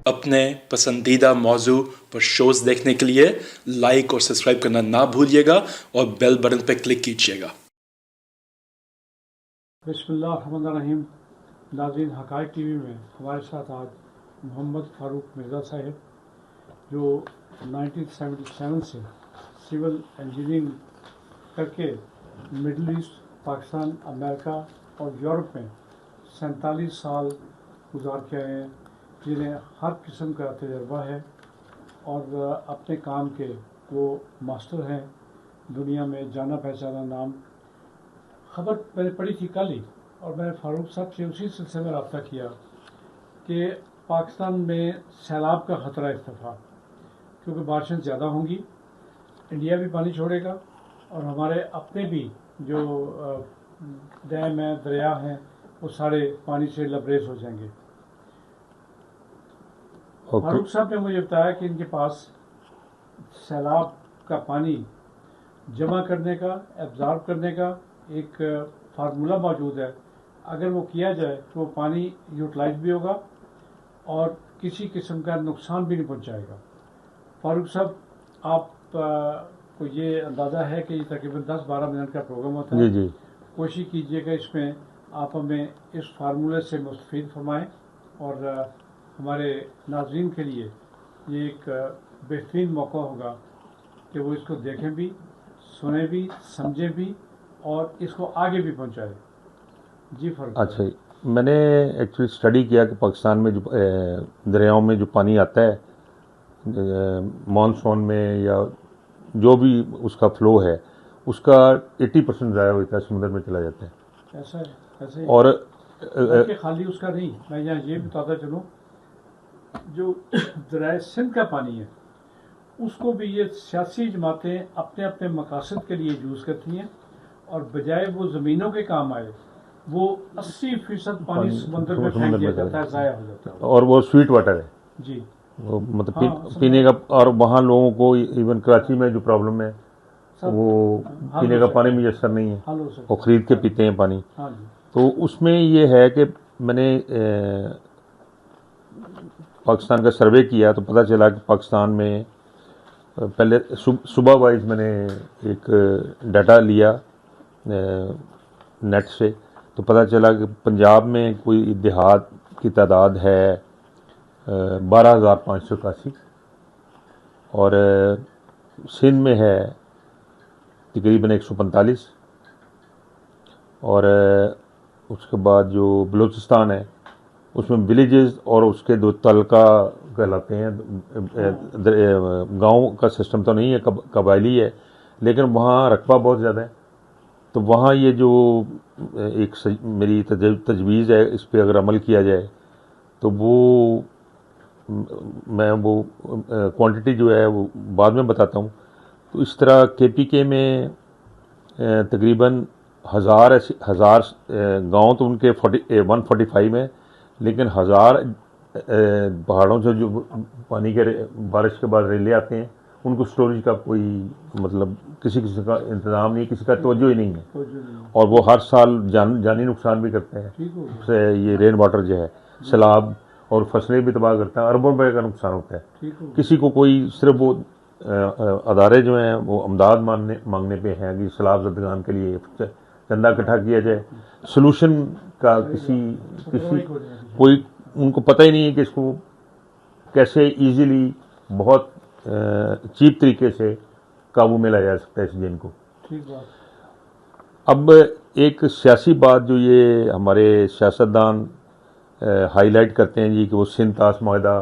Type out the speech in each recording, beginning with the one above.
अपने पसंदीदा मौजू पर शोज़ देखने के लिए लाइक और सब्सक्राइब करना ना भूलिएगा और बेल बटन पर क्लिक कीजिएगा। बिस्मिल्लाहिर्रहमानिर्रहीम। नाज़रीन, हक़ाइक़ टीवी में हमारे साथ आज मोहम्मद फ़ारूक मिर्ज़ा साहब, जो 1977 से सिविल इंजीनियरिंग करके मिडल ईस्ट, पाकिस्तान, अमेरिका और यूरोप में 47 साल गुजार के आए हैं, जिन्हें हर किस्म का तजर्बा है और अपने काम के वो मास्टर हैं। दुनिया में जाना पहचाना नाम। ख़बर मैंने पढ़ी थी कल ही, और मैंने फ़ारूक साहब से उसी सिलसिले में रब्ता किया कि पाकिस्तान में सैलाब का ख़तरा इस दफ़ा, क्योंकि बारिशें ज़्यादा होंगी, इंडिया भी पानी छोड़ेगा और हमारे अपने भी जो डैम हैं, दरिया हैं, वो सारे पानी से लबरेज हो जाएंगे। फारूक साहब ने मुझे बताया कि इनके पास सैलाब का पानी जमा करने का, एब्ज़ॉर्ब करने का एक फार्मूला मौजूद है। अगर वो किया जाए तो वो पानी यूटिलाइज भी होगा और किसी किस्म का नुकसान भी नहीं पहुंचाएगा। फारूक साहब, आप को ये अंदाज़ा है कि ये तकरीबन 10-12 मिनट का प्रोग्राम होता है। जी। कोशिश कीजिएगा इसमें आप हमें इस फार्मूले से मुस्तफ़ीद फरमाएँ और हमारे नाज़रीन के लिए ये एक बेहतरीन मौका होगा कि वो इसको देखें भी, सुने भी, समझें भी और इसको आगे भी पहुंचाएं। जी फारूक। अच्छा, मैंने एक्चुअली स्टडी किया कि पाकिस्तान में जो दरियाओं में जो पानी आता है मानसून में या जो भी उसका फ्लो है, उसका 80% ज़ाया होता है, समुद्र में चला जाता है। ऐसा है, ऐसा ही। और खाली उसका नहीं, मैं यहाँ ये बताता चलूँ, जो दरिया सिंध का पानी है उसको भी ये सियासी जमातें अपने अपने मकासद के लिए यूज़ करती हैं, और बजाय वो ज़मीनों के काम आए, वो 80% पानी समुद्र में फेंक दिया जाता है, ज़ाया हो जाता है। और वो स्वीट वाटर है जी, वो मतलब पीने का। और वहाँ लोगों को इवन कराची में जो प्रॉब्लम है, वो पीने का पानी मुयसर नहीं है, वो ख़रीद के पीते हैं पानी। तो उसमें ये है कि मैंने पाकिस्तान का सर्वे किया तो पता चला कि पाकिस्तान में पहले सुबह वाइज मैंने एक डाटा लिया नेट से, तो पता चला कि पंजाब में कोई देहात की तादाद है 12,581 और सिंध में है तकरीबन 145 और उसके बाद जो बलूचिस्तान है उसमें विलेजेस और उसके दो तलका कहलाते हैं। गांव का सिस्टम तो नहीं है, कबायली है, लेकिन वहाँ रकबा बहुत ज़्यादा है। तो वहाँ ये जो एक मेरी तजवीज़ है, इस पे अगर अमल किया जाए तो मैं वो क्वांटिटी जो है वो बाद में बताता हूँ। तो इस तरह KPK में तकरीबन हज़ार गाँव तो उनके 145 में, लेकिन 1000 पहाड़ों से जो पानी के बारिश के बाद रेले आते हैं, उनको स्टोरेज का कोई मतलब किसी का इंतज़ाम नहीं, किसी का तवज्जो ही नहीं है, और वो हर साल जानी नुकसान भी करते हैं। उससे ये रेन वाटर जो है सैलाब और फसलें भी तबाह करता है, अरबों रुपए का नुकसान होता है। किसी को कोई सिर्फ वो अदारे जो हैं वो अमदाद मांगने पे हैं कि सैलाब ज़दगान के लिए चंदा इकट्ठा किया जाए। सोल्यूशन का कोई उनको पता ही नहीं है कि इसको कैसे इजीली बहुत चीप तरीके से काबू में लाया जा सकता है इस जिन को। अब एक सियासी बात जो ये हमारे सियासतदान हाईलाइट करते हैं जी कि वो सिंध तास माहिदा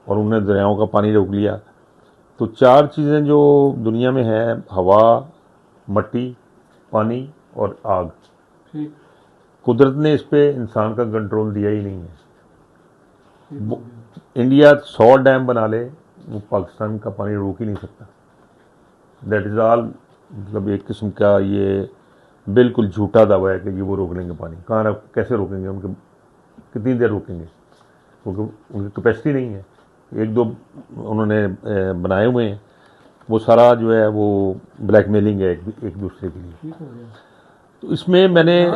और उन्होंने दरियाओं का पानी रोक लिया। तो 4 चीज़ें जो दुनिया में है, हवा, मट्टी, पानी और आग, कुदरत ने इस पे इंसान का कंट्रोल दिया ही नहीं है। इंडिया 100 डैम बना ले, वो पाकिस्तान का पानी रोक ही नहीं सकता। That is all. मतलब एक किस्म का ये बिल्कुल झूठा दावा है कि ये वो रोक लेंगे पानी। कहाँ, कैसे रोकेंगे? उनके कितनी देर रोकेंगे? क्योंकि उनकी कैपेसिटी नहीं है। 1-2 उन्होंने बनाए हुए हैं, वो सारा जो है वो ब्लैकमेलिंग है एक दूसरे के लिए। तो इसमें मैंने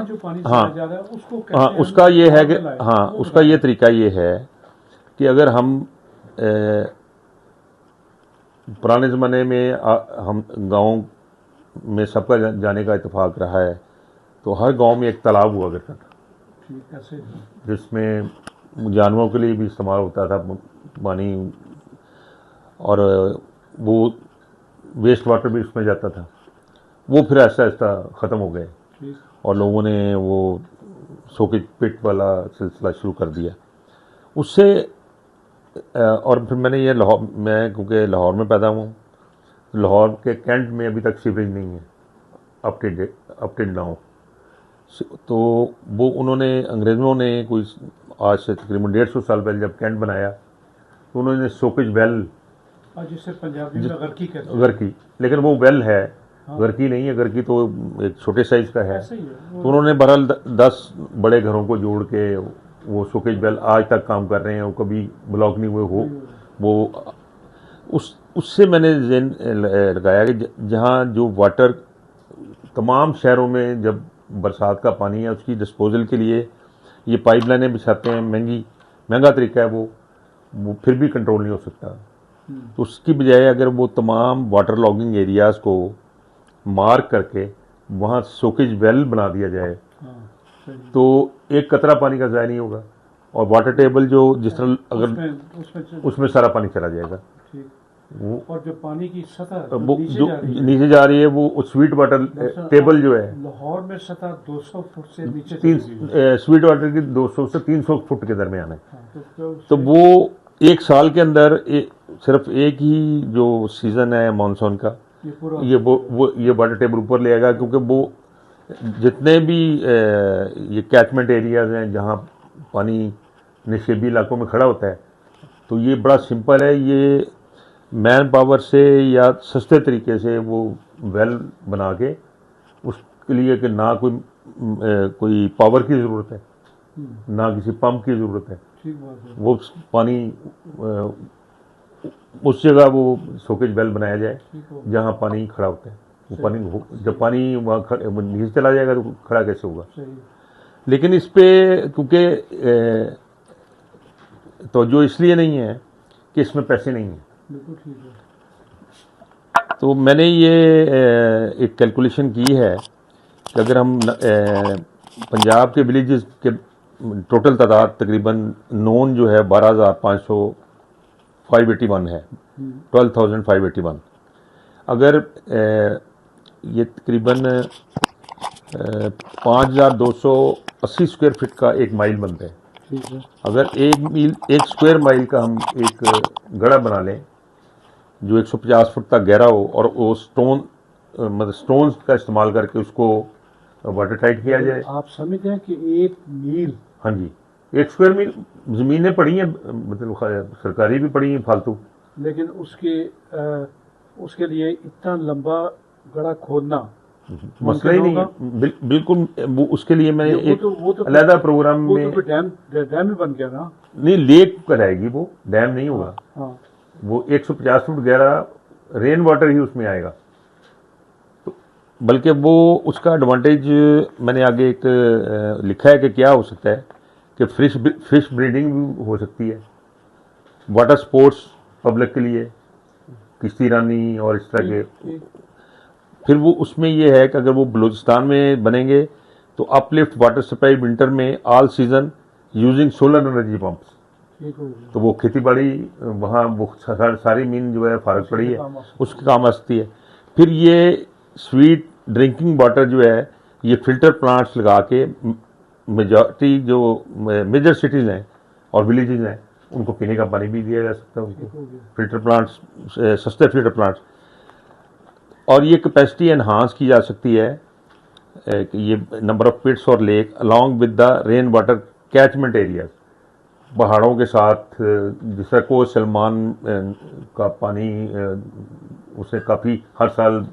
उसका ये है कि उसका ये तरीका ये है कि अगर हम पुराने ज़माने में हम गांव में सबका जाने का इत्तेफाक रहा है, तो हर गांव में एक तालाब हुआ करता था ठीक ऐसे जिसमें जानवरों के लिए भी इस्तेमाल होता था पानी, और वो वेस्ट वाटर भी उसमें जाता था। वो फिर ऐसा ऐसा ख़त्म हो गए ठीक और लोगों ने वो सोकेज पिट वाला सिलसिला शुरू कर दिया। उससे और फिर मैंने ये मैं क्योंकि लाहौर में पैदा हुआ हूँ, लाहौर के कैंट में अभी तक सीवरेज नहीं है अप टिल नाउ। तो वो उन्होंने अंग्रेज़ों ने कोई आज से तकरीबन 150 साल पहले जब कैंट बनाया तो उन्होंने सोकेज वेल, और जिसे पंजाबी में गर्की कहते हैं। गर्की, लेकिन वो वेल है, हाँ। गर्की नहीं है, गर्की तो एक छोटे साइज़ का है। ऐसे ही है तो उन्होंने बहरहाल 10 बड़े घरों को जोड़ के वो सोकेज वेल आज तक काम कर रहे हैं, वो कभी ब्लॉक नहीं हुए। वो उससे मैंने ज़हन लगाया कि जहाँ जो वाटर तमाम शहरों में जब बरसात का पानी है उसकी डिस्पोजल के लिए ये पाइपलाइनें बिछाते हैं, महंगा तरीका है वो फिर भी कंट्रोल नहीं हो सकता। तो उसकी बजाय अगर वो तमाम वाटर लॉगिंग एरियाज़ को मार्क करके वहाँ सोकेज वेल बना दिया जाए तो एक कतरा पानी का ज़ाया नहीं होगा, और वाटर टेबल जो जिस तरह अगर उसमें सारा पानी चला जाएगा। वो और जो पानी की सतह वो जो नीचे जा रही है वो स्वीट वाटर टेबल जो है लाहौर में सतह 200 फुट से नीचे स्वीट वाटर की 200 से 300 फुट के दरमियान है। तो वो एक साल के अंदर सिर्फ एक ही जो सीज़न है मानसून का ये वाटर टेबल ऊपर ले आएगा, क्योंकि वो जितने भी ये कैचमेंट एरियाज हैं जहाँ पानी निशेबी इलाकों में खड़ा होता है, तो ये बड़ा सिंपल है, ये मैन पावर से या सस्ते तरीके से वो वेल बना के उसके लिए कि ना कोई पावर की ज़रूरत है ना किसी पंप की ज़रूरत है। वो पानी उस जगह वो सोकेज वेल बनाया जाए जहाँ पानी खड़ा होता है। वो पानी जब पानी वहाँ नीचे चला जाएगा तो खड़ा कैसे होगा। लेकिन इस पे क्योंकि तो जो इसलिए नहीं है कि इसमें पैसे नहीं हैं, तो मैंने ये एक कैलकुलेशन की है कि अगर हम पंजाब के विलेजेस के टोटल तादाद तकरीबन नॉन जो है 12,581 है, 12,581। अगर ये तकरीबन 5,280 स्क्वायर फीट का एक माइल बनता है। अगर एक स्क्वायर माइल का हम एक गड़ा बना लें जो 150 फुट तक गहरा हो और वो स्टोन्स का इस्तेमाल करके उसको वाटर टाइट किया जाए। आप समझते हैं कि एक मील, हाँ जी, एक स्क्वायर मील ज़मीनें पड़ी हैं, मतलब सरकारी भी पड़ी हैं फालतू, लेकिन उसके लिए इतना लंबा गड़ा खोदना मसला ही नहीं है। बिल्कुल वो उसके लिए मैंने एक अलहदा प्रोग्राम में डैम ही बन गया ना। नहीं, लेक कराएगी, वो डैम नहीं होगा। हाँ। वो 150 फुट गहरा रेन वाटर ही उसमें आएगा। तो बल्कि वो उसका एडवांटेज मैंने आगे एक लिखा है कि क्या हो सकता है कि फिश ब्रीडिंग भी हो सकती है, वाटर स्पोर्ट्स पब्लिक के लिए, किश्ती रानी और इस तरह के। फिर वो उसमें ये है कि अगर वो बलूचिस्तान में बनेंगे तो अपलिफ्ट वाटर सप्लाई विंटर में all season using solar energy pumps, तो वो खेती बाड़ी वहाँ वो सारी मीन जो है फारग पड़ी है उसके काम आ सकती है। फिर ये स्वीट ड्रिंकिंग वाटर जो है ये फिल्टर प्लांट्स लगा के मेजॉरिटी जो मेजर सिटीज़ हैं और विलेजेस हैं उनको पीने का पानी भी दिया जा सकता है उनको, फिल्टर प्लांट्स, सस्ते फिल्टर प्लांट्स। और ये कैपेसिटी एनहांस की जा सकती है कि ये नंबर ऑफ पिट्स और lake along with the rain water catchment areas, पहाड़ों के साथ जिस तरह को सलमान का पानी उसे काफ़ी हर साल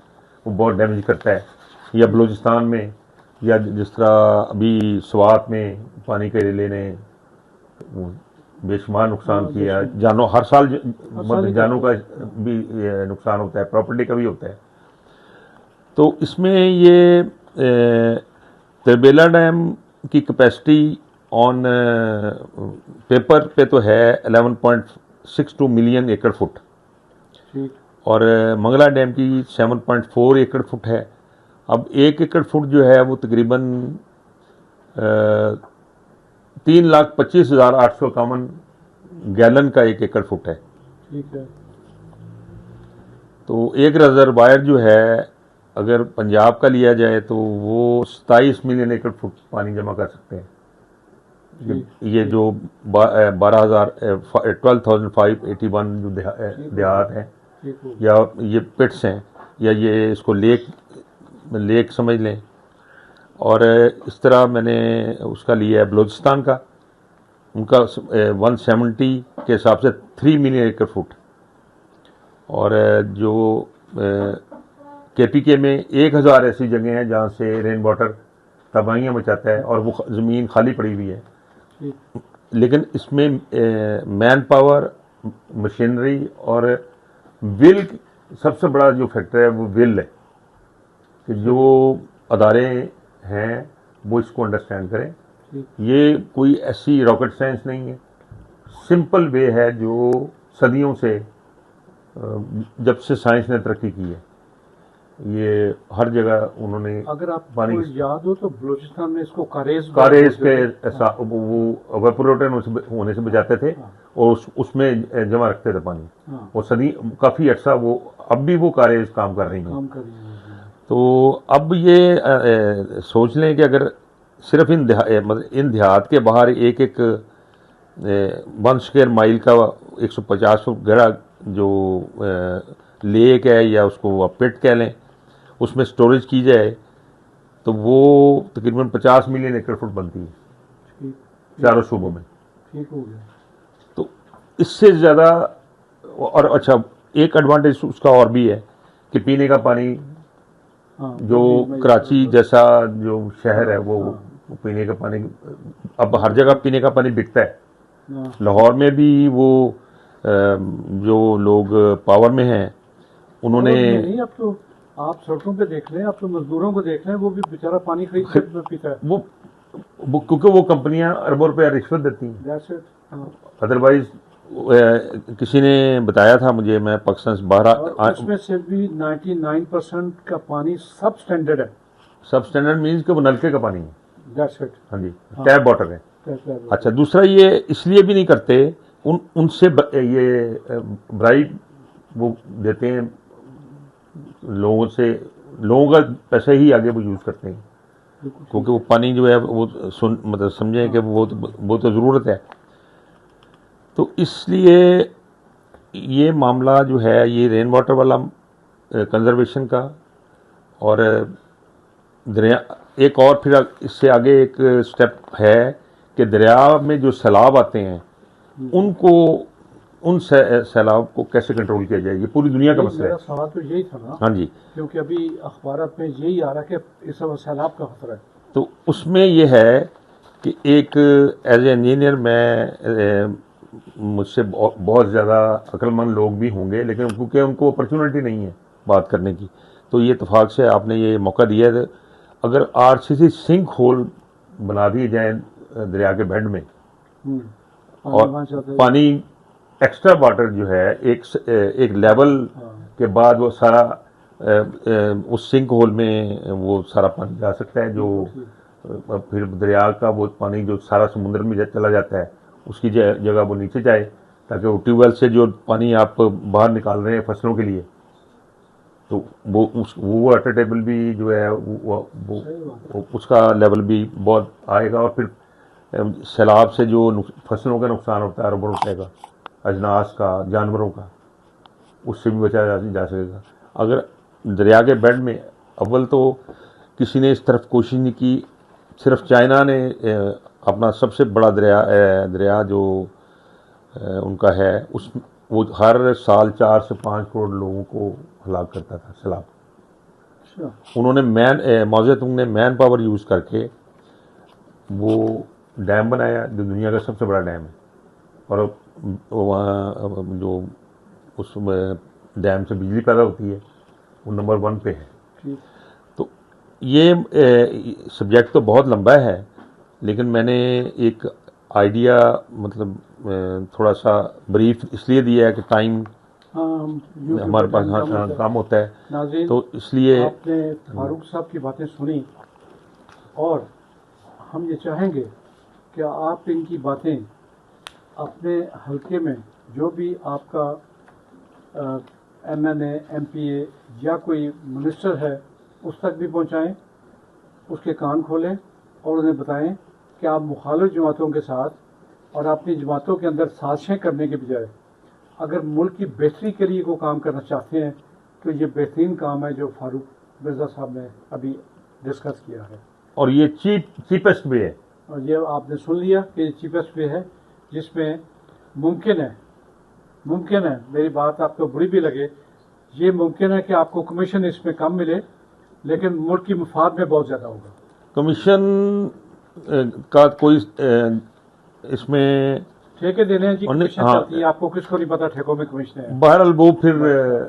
वो बहुत डैमेज करता है, या बलूचिस्तान में, या जिस तरह अभी स्वात में पानी के रिले ने बेशुमार नुकसान किया, हर साल जानों का भी नुकसान होता है, प्रॉपर्टी का भी होता है। तो इसमें ये तरबेला डैम की कैपेसिटी ऑन पेपर पे तो है 7.62 मिलियन एकड़ फुट ठीक। और मंगला डैम की 7.4 एकड़ फुट है। अब 1 एकड़ फुट जो है वो तकरीबन 3,25,851 गैलन का 1 एकड़ फुट है। ठीक है। तो एक रिजर्वायर जो है अगर पंजाब का लिया जाए तो वो 27 मिलियन एकड़ फुट पानी जमा कर सकते हैं। ये जो 12,581 जो देहात हैं ठीक हो। या ये पिट्स हैं या ये इसको लेक समझ लें। और इस तरह मैंने उसका लिया है बलूचिस्तान का, उनका 170 के हिसाब से 3 मिलियन एकड़ फुट। और जो KPK में 1000 ऐसी जगह हैं जहाँ से रेन वाटर तबाहियाँ मचाता है और वो ज़मीन खाली पड़ी हुई है। ठीक। लेकिन इसमें मैन पावर, मशीनरी और विल, सबसे बड़ा जो फैक्टर है वो विल है कि जो अदारे हैं वो इसको अंडरस्टैंड करें। ठीक। ये कोई ऐसी रॉकेट साइंस नहीं है, सिंपल वे है जो सदियों से जब से साइंस ने तरक्की की है ये हर जगह उन्होंने अगर आपको पानी याद हो तो बलूचिस्तान में इसको कारेज के वो एवापोरेटर होने से बचाते थे और उसमें जमा रखते थे पानी। हाँ। और सदी काफ़ी अर्सा वो अब भी वो कारेज काम कर रही हैं। काम कर रही है। तो अब ये सोच लें कि अगर सिर्फ इन देहात के बाहर एक 1 स्क्वायर माइल का 150 फुट गहरा जो लेक है या उसको आप पिट कह लें, उसमें स्टोरेज की जाए तो वो तकरीबन 50 मिलियन एकड़ फुट बनती है ठीक। चारों सूबों में। ठीक हो गया। तो इससे ज़्यादा और अच्छा एक एडवांटेज उसका और भी है कि पीने का पानी हाँ, जो कराची जैसा जो शहर है वो पीने का पानी अब हर जगह पीने का पानी बिकता है। हाँ। लाहौर में भी वो जो लोग पावर में हैं उन्होंने नहीं, अब तो आप सड़कों पे देख लें, आप तो मजदूरों को देख लें, वो भी बेचारा पानी खरीद के पीता है। वो क्योंकि वो कंपनियां अरबों रुपया रिश्वत देती हैं। That's it। हाँ। अदरवाइज किसी ने बताया था मुझे, मैं पाकिस्तान से बाहर और उसमें से भी 99% का पानी सब स्टैंडर्ड है। सब स्टैंडर्ड मीन्स कि वो नलके का पानी है। That's it। हाँ जी, टैप वाटर है। That's अच्छा, दूसरा ये इसलिए भी नहीं करते, उनसे ये ब्राइब वो देते हैं लोगों का पैसे ही आगे वो यूज़ करते हैं क्योंकि वो पानी जो है वो मतलब समझें कि वो तो ज़रूरत है। तो इसलिए ये मामला जो है ये रेन वाटर वाला कंजर्वेशन का और दरिया एक और फिर इससे आगे एक स्टेप है कि दरिया में जो सैलाब आते हैं उन सैलाब को कैसे कंट्रोल किया जाए, ये पूरी दुनिया का मसला है। मेरा सवाल तो यही था ना। हाँ जी, क्योंकि अभी अखबार में यही आ रहा है कि इस वक्त सैलाब का खतरा है। तो उसमें ये है कि एक एज ए इंजीनियर मैं मुझसे बहुत ज़्यादा अक्लमंद लोग भी होंगे लेकिन क्योंकि उनको अपॉर्चुनिटी नहीं है बात करने की, तो ये इत्तेफाक से आपने ये मौका दिया है। अगर RCC सिंक होल बना दिए जाए दरिया के बेड में और पानी एक्स्ट्रा वाटर जो है एक लेवल के बाद वो सारा उस सिंक होल में वो सारा पानी जा सकता है, जो फिर दरिया का वो पानी जो सारा समुद्र में चला जाता है उसकी जगह वो नीचे जाए ताकि वो ट्यूबवेल से जो पानी आप बाहर निकाल रहे हैं फसलों के लिए तो वो वाटर टेबल भी जो है वो उसका लेवल भी बहुत आएगा और फिर सैलाब से जो फसलों का नुकसान होता है अरबों रुपए का, अजनास का, जानवरों का, उससे भी बचाया जा सकेगा। अगर दरिया के बेड में अव्वल तो किसी ने इस तरफ कोशिश नहीं की, सिर्फ चाइना ने अपना सबसे बड़ा दरिया जो उनका है वो हर साल 4 से 5 करोड़ लोगों को हलाक करता था सैलाब। उन्होंने मौजे तुंग ने मैन पावर यूज़ करके वो डैम बनाया जो दुनिया का सबसे बड़ा डैम है और वहाँ जो उस डैम से बिजली पैदा होती है वो नंबर 1 पे है। तो ये सब्जेक्ट तो बहुत लंबा है लेकिन मैंने एक आइडिया मतलब थोड़ा सा ब्रीफ इसलिए दिया है कि टाइम YouTube हमारे पे पास टाइम कम होता है। काम होता है, नाज़रीन, तो इसलिए आपने फारूक साहब की बातें सुनी और हम ये चाहेंगे कि आप इनकी बातें अपने हलके में जो भी आपका MNA, MPA या कोई मिनिस्टर है उस तक भी पहुंचाएं, उसके कान खोलें और उन्हें बताएं कि आप मुखालिफ जमातों के साथ और अपनी जमातों के अंदर साजिशें करने के बजाय अगर मुल्क की बेहतरी के लिए कोई काम करना चाहते हैं तो ये बेहतरीन काम है जो फारूक मिर्ज़ा साहब ने अभी डिस्कस किया है। और ये चीपेस्ट भी है। और ये आपने सुन लिया कि ये चीपेस्ट वे है जिसमें मुमकिन है मेरी बात आपको बुरी भी लगे, ये मुमकिन है कि आपको कमीशन इसमें कम मिले लेकिन मुल्क की मफाद में बहुत ज़्यादा होगा। कमीशन का कोई इसमें ठेके देने हैं जी, और नहीं, कमीशन हाँ। चलती है, आपको किसको नहीं पता ठेकों में कमीशन है। बहरहाल वो फिर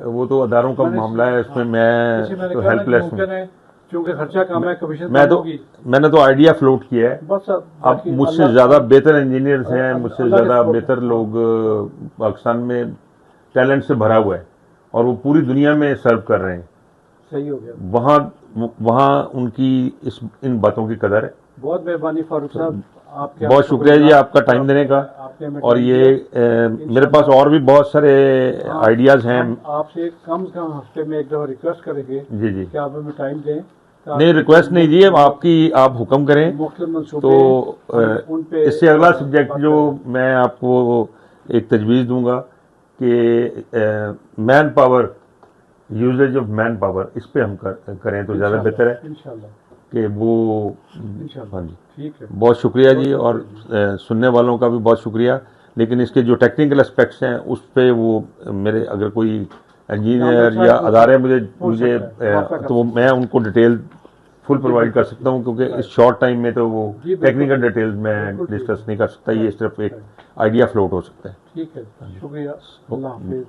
वो तो अदारों का मामला है, उसमें जैसे मैं मैंने तो कहा ना कि हेल्पलेस हूँ। मुमकिन है क्योंकि खर्चा कम है, कमीशन मैंने तो आइडिया फ्लोट किया है। बस अब मुझसे ज़्यादा बेहतर इंजीनियर्स हैं, मुझसे अल्लाह के ज़्यादा support बेहतर लोग पाकिस्तान में टैलेंट से भरा हुआ है और वो पूरी दुनिया में सर्व कर रहे हैं। सही हो गया। वहाँ उनकी इन बातों की कदर है। बहुत मेहरबानी फारूक साहब, आपके बहुत शुक्रिया जी आपका टाइम देने का। और ये मेरे पास और भी बहुत सारे आइडियाज़ हैं। आपसे कम से कम हफ्ते में एक दफा रिक्वेस्ट करेंगे जी जी, कि आप हमें टाइम दें। नहीं रिक्वेस्ट नहीं जी, आप हुक्म करें तो इससे अगला सब्जेक्ट जो मैं आपको एक तजवीज़ दूंगा कि man power, uses of man power, इस पे हम करें तो ज़्यादा बेहतर है इंशाल्लाह कि वो। इंशाल्लाह हाँ जी, ठीक है। बहुत शुक्रिया जी, और सुनने वालों का भी बहुत शुक्रिया। लेकिन इसके जो टेक्निकल एस्पेक्ट्स हैं उस पे वो मेरे अगर कोई इंजीनियर या अदारे मुझे तो वो मैं उनको डिटेल फुल प्रोवाइड कर सकता हूँ, क्योंकि इस शॉर्ट टाइम में तो वो टेक्निकल डिटेल्स मैं डिस्कस नहीं कर सकता। ये सिर्फ एक आइडिया फ्लोट हो सकता है। ठीक है, शुक्रिया, अल्लाह हाफिज़।